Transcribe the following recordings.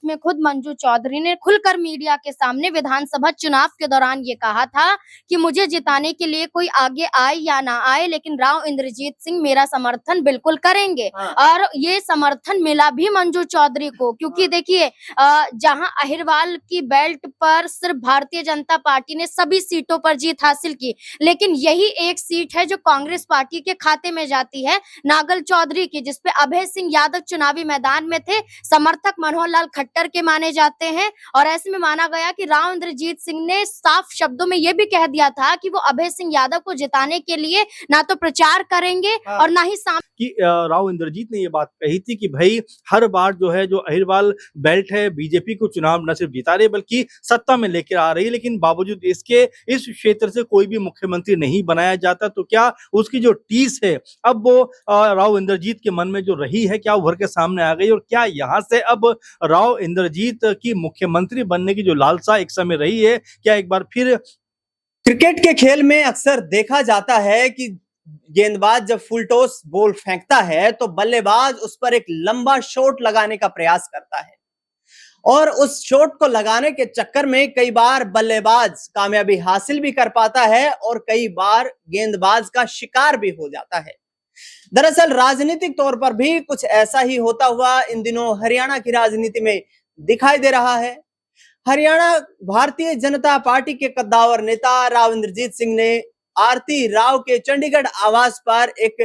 में खुद मंजू चौधरी ने खुलकर मीडिया के सामने विधानसभा चुनाव के दौरान ये कहा था कि मुझे जिताने के लिए कोई आगे आए या ना आए, लेकिन राव इंद्रजीत सिंह मेरा समर्थन बिल्कुल करेंगे। और ये समर्थन मिला भी मंजू चौधरी को, क्योंकि देखिए जहां अहिरवाल की बेल्ट पर सिर्फ भारतीय जनता पार्टी ने सभी सीटों पर जीत हासिल की, लेकिन यही एक सीट है जो कांग्रेस पार्टी के खाते में जाती है, नागल चौधरी की, जिसपे अभय सिंह यादव चुनावी मैदान में थे। समर्थक मनोहर लाल खट्टर के माने जाते हैं और ऐसे में माना गया कि राव इंद्रजीत सिंह ने साफ शब्दों में यह भी कह दिया था कि वो अभय सिंह यादव को जिताने के लिए ना तो प्रचार करेंगे और ना ही कि राव इंद्रजीत ने ये बात कही थी कि भाई हर बार जो है जो अहिरवाल बेल्ट है बीजेपी को चुनाव न सिर्फ जिता रही बल्कि सत्ता में लेकर आ रही है, लेकिन बावजूद इसके इस क्षेत्र से कोई भी मुख्यमंत्री नहीं बनाया जाता। तो क्या उसकी जो टीस है अब वो राव इंद्रजीत के मन में जो रही है, क्या उभर के सामने आ गई, और क्या यहाँ से अब राव इंद्रजीत की मुख्यमंत्री बनने की जो लालसा एक समय रही है, क्या एक बार फिर? क्रिकेट के खेल में अक्सर देखा जाता है कि गेंदबाज जब फुल टॉस बॉल फेंकता है तो बल्लेबाज उस पर एक लंबा शॉट लगाने का प्रयास करता है और उस शॉट को लगाने के चक्कर में कई बार बल्लेबाज कामयाबी हासिल भी कर पाता है और कई बार गेंदबाज का शिकार भी हो जाता है। दरअसल राजनीतिक तौर पर भी कुछ ऐसा ही होता हुआ इन दिनों हरियाणा की राजनीति में दिखाई दे रहा है। हरियाणा भारतीय जनता पार्टी के कद्दावर नेता राव इंद्रजीत सिंह ने आरती राव के चंडीगढ़ आवास पर एक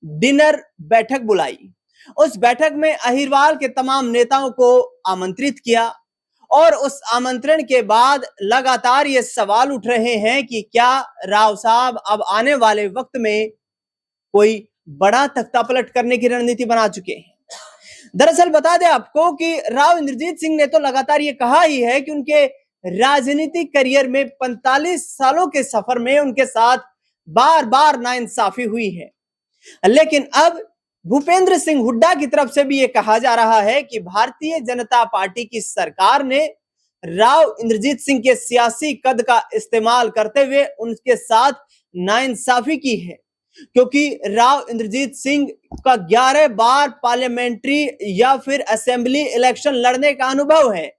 डिनर बैठक बुलाई। उस बैठक में अहिरवाल के तमाम नेताओं को आमंत्रित किया और उस आमंत्रण के बाद लगातार ये सवाल उठ रहे हैं कि क्या राव साहब अब आने वाले वक्त में कोई बड़ा तख्तापलट करने की रणनीति बना चुके हैं। दरअसल बता दें आपको कि राव इंद्रजीत सिंह ने तो लगातार ये कहा ही है कि उनके राजनीतिक करियर में 45 सालों के सफर में उनके साथ बार बार नाइंसाफी हुई है, लेकिन अब भूपेंद्र सिंह हुड्डा की तरफ से भी ये कहा जा रहा है कि भारतीय जनता पार्टी की सरकार ने राव इंद्रजीत सिंह के सियासी कद का इस्तेमाल करते हुए उनके साथ नाइंसाफी की है, क्योंकि राव इंद्रजीत सिंह का 11 बार पार्लियामेंट्री या फिर असेंबली इलेक्शन लड़ने का अनुभव है,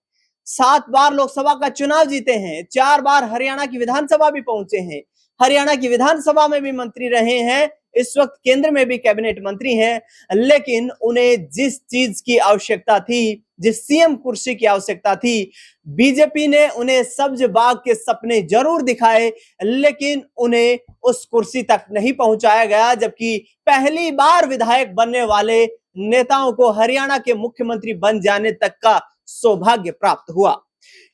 7 बार लोकसभा का चुनाव जीते हैं, 4 बार हरियाणा की विधानसभा भी पहुंचे हैं, हरियाणा की विधानसभा में भी मंत्री रहे हैं, इस वक्त केंद्र में भी कैबिनेट मंत्री हैं, लेकिन उन्हें जिस चीज की आवश्यकता थी, जिस सीएम कुर्सी की आवश्यकता थी, बीजेपी ने उन्हें सब्ज बाग के सपने जरूर दिखाए, लेकिन उन्हें उस कुर्सी तक नहीं पहुंचाया गया। जबकि पहली बार विधायक बनने वाले नेताओं को हरियाणा के मुख्यमंत्री बन जाने तक का सौभाग्य प्राप्त हुआ।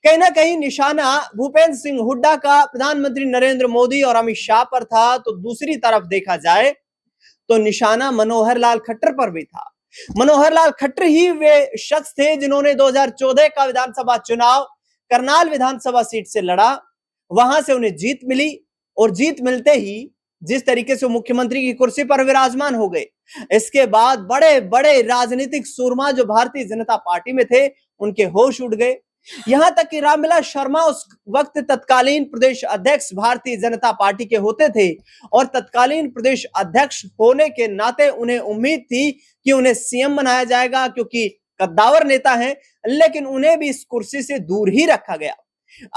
कहीं ना कहीं निशाना भूपेंद्र सिंह हुड्डा का प्रधानमंत्री नरेंद्र मोदी और अमित शाह पर था, तो दूसरी तरफ देखा जाए तो निशाना मनोहर लाल खट्टर पर भी था। मनोहर लाल खट्टर ही वे शख्स थे जिन्होंने 2014 का विधानसभा चुनाव करनाल विधानसभा सीट से लड़ा, वहां से उन्हें जीत मिली और जीत मिलते ही जिस तरीके से मुख्यमंत्री की कुर्सी पर विराजमान हो गए, इसके बाद बड़े बड़े राजनीतिक सूरमा जो भारतीय जनता पार्टी में थे उनके होश उड़ गए। यहां तक कि रामविलास शर्मा उस वक्त तत्कालीन प्रदेश अध्यक्ष भारतीय जनता पार्टी के होते थे और तत्कालीन प्रदेश अध्यक्ष होने के नाते उन्हें उम्मीद थी कि उन्हें सीएम बनाया जाएगा, क्योंकि कद्दावर नेता हैं, लेकिन उन्हें भी इस कुर्सी से दूर ही रखा गया।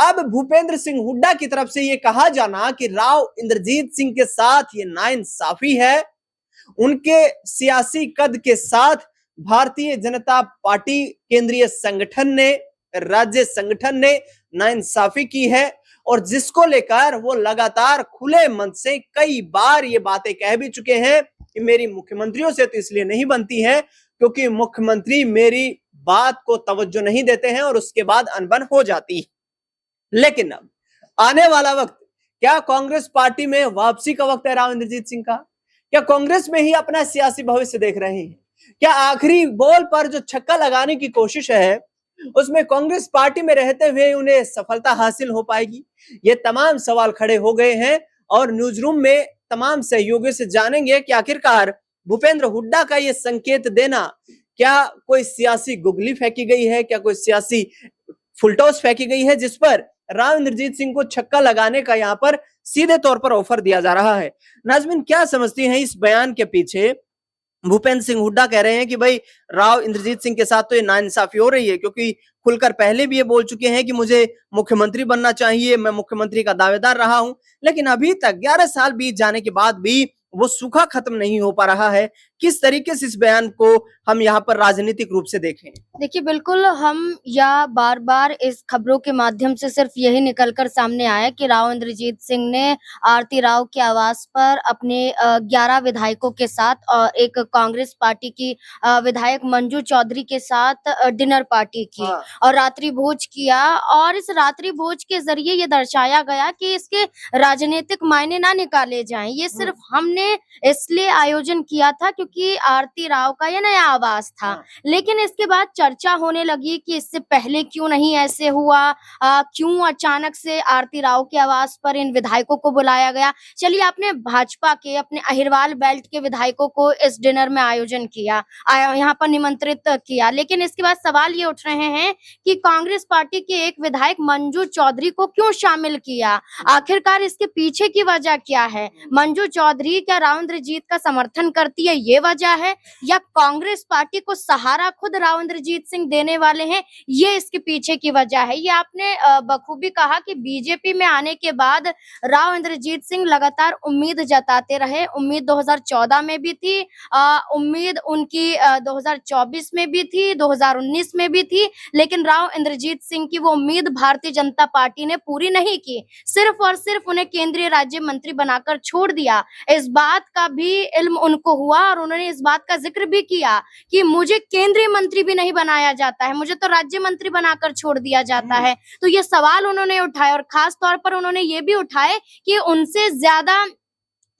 अब भूपेंद्र सिंह हुड्डा की तरफ से यह कहा जाना कि राव इंद्रजीत सिंह के साथ ये नाइंसाफी है, उनके सियासी कद के साथ भारतीय जनता पार्टी केंद्रीय संगठन ने, राज्य संगठन ने नाइंसाफी की है और जिसको लेकर वो लगातार खुले मन से कई बार ये बातें कह भी चुके हैं कि मेरी मुख्यमंत्रियों से तो इसलिए नहीं बनती है क्योंकि मुख्यमंत्री मेरी बात को तवज्जो नहीं देते हैं और उसके बाद अनबन हो जाती है। लेकिन अब आने वाला वक्त, क्या कांग्रेस पार्टी में वापसी का वक्त है राव इंद्रजीत सिंह का? क्या कांग्रेस में ही अपना सियासी भविष्य देख रहे हैं? क्या आखिरी बॉल पर जो छक्का लगाने की कोशिश है उसमें कांग्रेस पार्टी में रहते हुए उन्हें सफलता हासिल हो पाएगी? ये तमाम सवाल खड़े हो गए हैं और न्यूज रूम में तमाम सहयोगियों से जानेंगे कि आखिरकार भूपेंद्र हुड्डा का ये संकेत देना, क्या कोई सियासी गुगली फेंकी गई है, क्या कोई सियासी फुलटॉस फेंकी गई है जिस पर राव इंद्रजीत सिंह को छक्का लगाने का यहां पर सीधे तौर पर ऑफर दिया जा रहा है? नाज़मीन, क्या समझती हैं इस बयान के पीछे भूपेंद्र सिंह हुड्डा कह रहे हैं कि भाई राव इंद्रजीत सिंह के साथ तो ये नाइंसाफी हो रही है, क्योंकि खुलकर पहले भी ये बोल चुके हैं कि मुझे मुख्यमंत्री बनना चाहिए, मैं मुख्यमंत्री का दावेदार रहा हूं, लेकिन अभी तक 11 साल बीत जाने के बाद भी वो सूखा खत्म नहीं हो पा रहा है। किस तरीके से इस बयान को हम यहाँ पर राजनीतिक रूप से देखें? देखिए, बिल्कुल हम या बार-बार इस खबरों के माध्यम से सिर्फ यही निकलकर सामने आया कि राव इंद्रजीत सिंह ने आरती राव के आवास पर अपने 11 विधायकों के साथ और एक कांग्रेस पार्टी की विधायक मंजू चौधरी के साथ डिनर पार्टी की हाँ। और रात्रि भोज किया। और इस रात्रि भोज के ज़रिए ये दर्शाया गया कि इसके राजनीतिक मायने ना निकाले जाएँ। ये सिर्फ हमने इसलिए आयोजन किया था क्योंकि आरती राव का ये नया आवास था। हाँ। लेकिन इसके बाद चर्चा होने लगी कि इससे पहले क्यों नहीं ऐसे हुआ, क्यों अचानक से आरती राव के आवास पर इन विधायकों को बुलाया गया। चलिए, आपने भाजपा के अपने अहिरवाल बेल्ट के विधायकों को इस डिनर में आयोजन किया, यहाँ पर निमंत्रित किया, लेकिन इसके बाद सवाल ये उठ रहे हैं कि कांग्रेस पार्टी के एक विधायक मंजू चौधरी को क्यों शामिल किया? आखिरकार इसके पीछे की वजह क्या है? मंजू चौधरी क्या राव इंद्रजीत का समर्थन करती है, ये वजह है, या कांग्रेस पार्टी को सहारा खुद राव इंद्रजीत सिंह देने वाले हैं, ये इसके पीछे की वजह है? ये आपने बखूबी कहा कि बीजेपी में आने के बाद राव इंद्रजीत सिंह लगातार उम्मीद जताते रहे। उम्मीद 2014 में भी थी, उम्मीद उनकी 2024 में भी थी, 2019 में भी थी, लेकिन राव इंद्रजीत सिंह की वो उम्मीद भारतीय जनता पार्टी ने पूरी नहीं की। सिर्फ और सिर्फ उन्हें केंद्रीय राज्य मंत्री बनाकर छोड़ दिया। इस बात का भी इल्म उनको हुआ और उन्होंने इस बात का जिक्र भी किया कि मुझे केंद्रीय मंत्री भी नहीं बनाया जाता है, मुझे तो राज्य मंत्री बनाकर छोड़ दिया जाता है। तो ये सवाल उन्होंने उठाए और खास तौर पर उन्होंने ये भी उठाए कि उनसे ज्यादा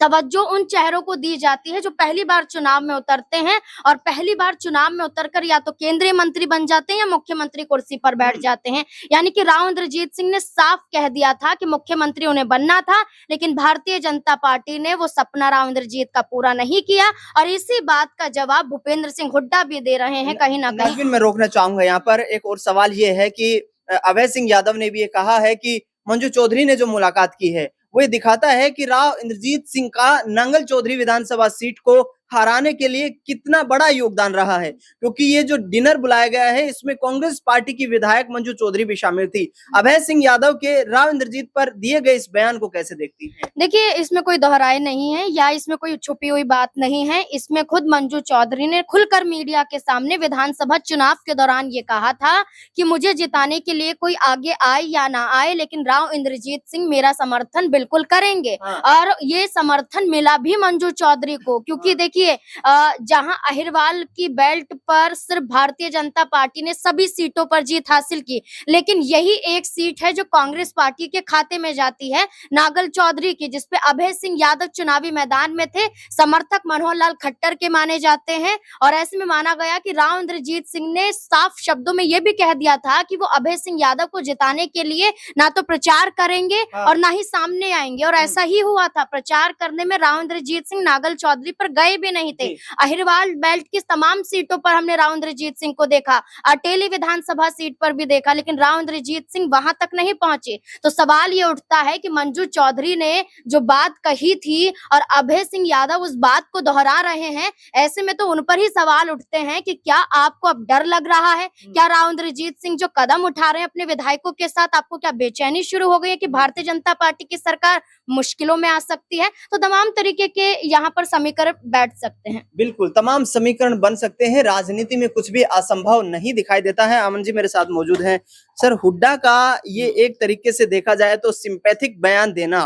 तवज्जो उन चेहरों को दी जाती है जो पहली बार चुनाव में उतरते हैं और पहली बार चुनाव में उतरकर या तो केंद्रीय मंत्री बन जाते हैं या मुख्यमंत्री कुर्सी पर बैठ जाते हैं। यानी कि राव इंद्रजीत सिंह ने साफ कह दिया था कि मुख्यमंत्री उन्हें बनना था, लेकिन भारतीय जनता पार्टी ने वो सपना राव इंद्रजीत का पूरा नहीं किया और इसी बात का जवाब भूपेंद्र सिंह हुड्डा भी दे रहे हैं कहीं ना कहीं। नाज़रीन, मैं रोकना चाहूंगा यहाँ पर एक और सवाल ये है कि अभय सिंह यादव ने भी ये कहा है कि मंजू चौधरी ने जो मुलाकात की है वो ये दिखाता है कि राव इंद्रजीत सिंह का नंगल चौधरी विधानसभा सीट को हराने के लिए कितना बड़ा योगदान रहा है, क्योंकि ये जो डिनर बुलाया गया है इसमें कांग्रेस पार्टी की विधायक मंजू चौधरी भी शामिल थी। अभय सिंह यादव के राव इंद्रजीत पर दिए गए इस बयान को कैसे देखती हैं? देखिए, इसमें कोई दोहराए नहीं है या इसमें कोई छुपी हुई बात नहीं है। इसमें खुद मंजू चौधरी ने खुलकर मीडिया के सामने विधानसभा चुनाव के दौरान ये कहा था कि मुझे जिताने के लिए कोई आगे आए या ना आए, लेकिन राव इंद्रजीत सिंह मेरा समर्थन बिल्कुल करेंगे। हाँ। और ये समर्थन मिला भी मंजू चौधरी को, क्योंकि देखिए जहां अहिरवाल की बेल्ट पर सिर्फ भारतीय जनता पार्टी ने सभी सीटों पर जीत हासिल की, लेकिन यही एक सीट है जो कांग्रेस पार्टी के खाते में जाती है, नागल चौधरी की, जिसपे अभय सिंह यादव चुनावी मैदान में थे। समर्थक मनोहर लाल खट्टर के माने जाते हैं और ऐसे में माना गया कि राव इंद्रजीत सिंह ने साफ शब्दों में यह भी कह दिया था कि वो अभय सिंह यादव को जिताने के लिए ना तो प्रचार करेंगे और ना ही सामने आएंगे, और ऐसा ही हुआ था। प्रचार करने में राव इंद्रजीत सिंह नागल चौधरी पर गए भी नहीं थे। अहिरवाल बेल्ट की तमाम सीटों पर हमने राव इंद्रजीत सिंह को देखा, अटेली विधानसभा सीट पर भी देखा, लेकिन राव इंद्रजीत सिंह वहां तक नहीं पहुंचे। तो सवाल ये उठता है कि मंजू चौधरी ने जो बात कही थी और अभय सिंह यादव उस बात को दोहरा रहे हैं, ऐसे में तो उन पर ही सवाल उठते हैं कि क्या आपको अब डर लग रहा है? क्या राव इंद्रजीत सिंह जो कदम उठा रहे हैं अपने विधायकों के साथ, आपको क्या बेचैनी शुरू हो गई है कि भारतीय जनता पार्टी की सरकार मुश्किलों में आ सकती है? तो तमाम तरीके के यहाँ पर समीकरण बैठ सकते हैं। बिल्कुल, तमाम समीकरण बन सकते हैं। राजनीति में कुछ भी असंभव नहीं दिखाई देता है। अमन जी मेरे साथ मौजूद हैं। सर, हुड्डा का ये एक तरीके से देखा जाए तो सिंपैथिक बयान देना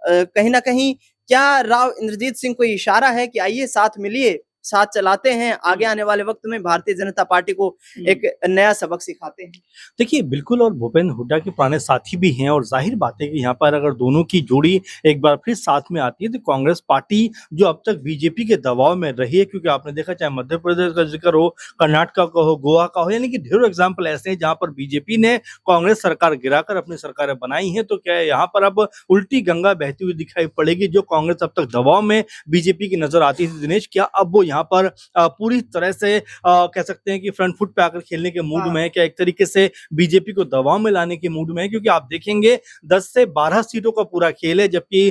कहीं ना कहीं क्या राव इंद्रजीत सिंह को इशारा है कि आइए साथ मिलिए, साथ चलाते हैं, आगे आने वाले वक्त में भारतीय जनता पार्टी को एक नया सबक सिखाते हैं? देखिए, बिल्कुल, और भूपेंद्र हुड्डा के पुराने साथी भी हैं और जाहिर बात है कि यहाँ पर अगर दोनों की जोड़ी एक बार फिर साथ में आती है तो कांग्रेस पार्टी जो अब तक बीजेपी के दबाव में रही है, क्योंकि आपने देखा चाहे मध्य प्रदेश का जिक्र हो, कर्नाटक का हो, गोवा का हो, यानी कि ढेरों एग्जाम्पल ऐसे हैं जहां पर बीजेपी ने कांग्रेस सरकार गिराकर अपनी सरकारें बनाई हैं। तो क्या यहाँ पर अब उल्टी गंगा बहती हुई दिखाई पड़ेगी? जो कांग्रेस अब तक दबाव में बीजेपी की नजर आती थी दिनेश, क्या अब वो यहाँ पर पूरी तरह से कह सकते हैं कि फ्रंट फुट पे आकर खेलने के मूड में है, क्या एक तरीके से बीजेपी को दबाव में लाने के मूड में है, क्योंकि आप देखेंगे 10 से 12 सीटों का पूरा खेल है, जबकि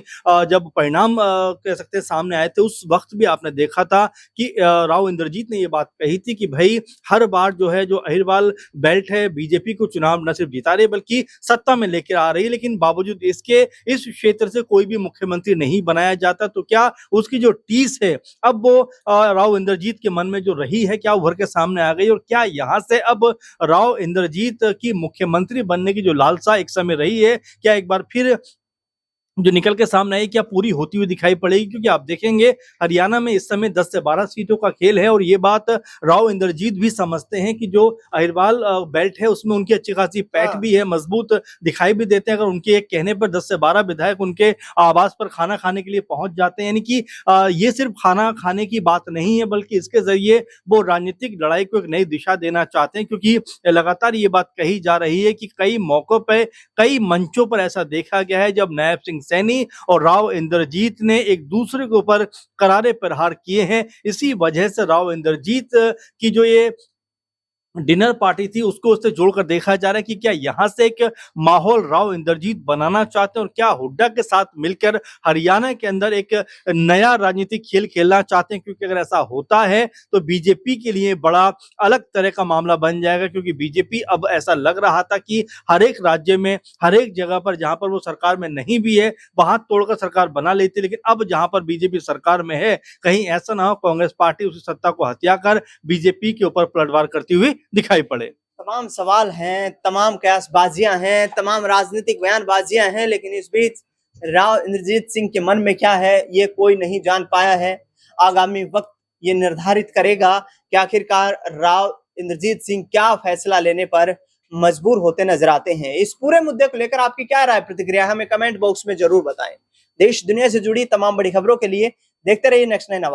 जब परिणाम कह सकते हैं सामने आए थे उस वक्त भी आपने देखा था कि राव इंद्रजीत ने ये बात कही थी कि भाई हर बार जो है जो अहिरवाल बेल्ट है बीजेपी को चुनाव न सिर्फ जिता रही बल्कि सत्ता में लेकर आ रही है, लेकिन बावजूद इसके इस क्षेत्र से कोई भी मुख्यमंत्री नहीं बनाया जाता, तो क्या उसकी जो टीस है अब वो राव इंद्रजीत के मन में जो रही है क्या उभर के सामने आ गई, और क्या यहाँ से अब राव इंद्रजीत की मुख्यमंत्री बनने की जो लालसा एक समय रही है क्या एक बार फिर जो निकल के सामने आई क्या पूरी होती हुई दिखाई पड़ेगी। क्योंकि आप देखेंगे हरियाणा में इस समय 10 से 12 सीटों का खेल है, और ये बात राव इंद्रजीत भी समझते हैं कि जो अहिरवाल बेल्ट है उसमें उनकी अच्छी खासी पैठ भी है, मजबूत दिखाई भी देते हैं। अगर उनके एक कहने पर 10 से 12 विधायक उनके आवास पर खाना खाने के लिए पहुंच जाते हैं, यानी कि ये सिर्फ खाना खाने की बात नहीं है बल्कि इसके जरिए वो राजनीतिक लड़ाई को एक नई दिशा देना चाहते हैं। क्योंकि लगातार ये बात कही जा रही है कि कई मौकों पर कई मंचों पर ऐसा देखा गया है जब नायब सिंह सैनी और राव इंद्रजीत ने एक दूसरे के ऊपर करारे प्रहार किए हैं। इसी वजह से राव इंद्रजीत की जो ये डिनर पार्टी थी उसको उससे जोड़कर देखा जा रहा है कि क्या यहाँ से एक माहौल राव इंद्रजीत बनाना चाहते हैं, और क्या हुड्डा के साथ मिलकर हरियाणा के अंदर एक नया राजनीतिक खेल खेलना चाहते हैं। क्योंकि अगर ऐसा होता है तो बीजेपी के लिए बड़ा अलग तरह का मामला बन जाएगा, क्योंकि बीजेपी अब ऐसा लग रहा था कि हर एक राज्य में हर एक जगह पर जहां पर वो सरकार में नहीं भी है वहां तोड़कर सरकार बना लेती, लेकिन अब जहां पर बीजेपी सरकार में है कहीं ऐसा ना हो कांग्रेस पार्टी उस सत्ता को हत्या कर बीजेपी के ऊपर पलटवार करती हुई दिखाई पड़े। तमाम सवाल हैं, तमाम कयासबाजियां हैं, तमाम राजनीतिक बयानबाजियां हैं, लेकिन इस बीच राव इंद्रजीत सिंह के मन में क्या है ये कोई नहीं जान पाया है। आगामी वक्त ये निर्धारित करेगा कि आखिरकार राव इंद्रजीत सिंह क्या फैसला लेने पर मजबूर होते नजर आते हैं। इस पूरे मुद्दे को लेकर आपकी क्या राय प्रतिक्रिया हमें कमेंट बॉक्स में जरूर बताएं। देश दुनिया से जुड़ी तमाम बड़ी खबरों के लिए देखते रहिए नेक्स्ट 9 आवाज।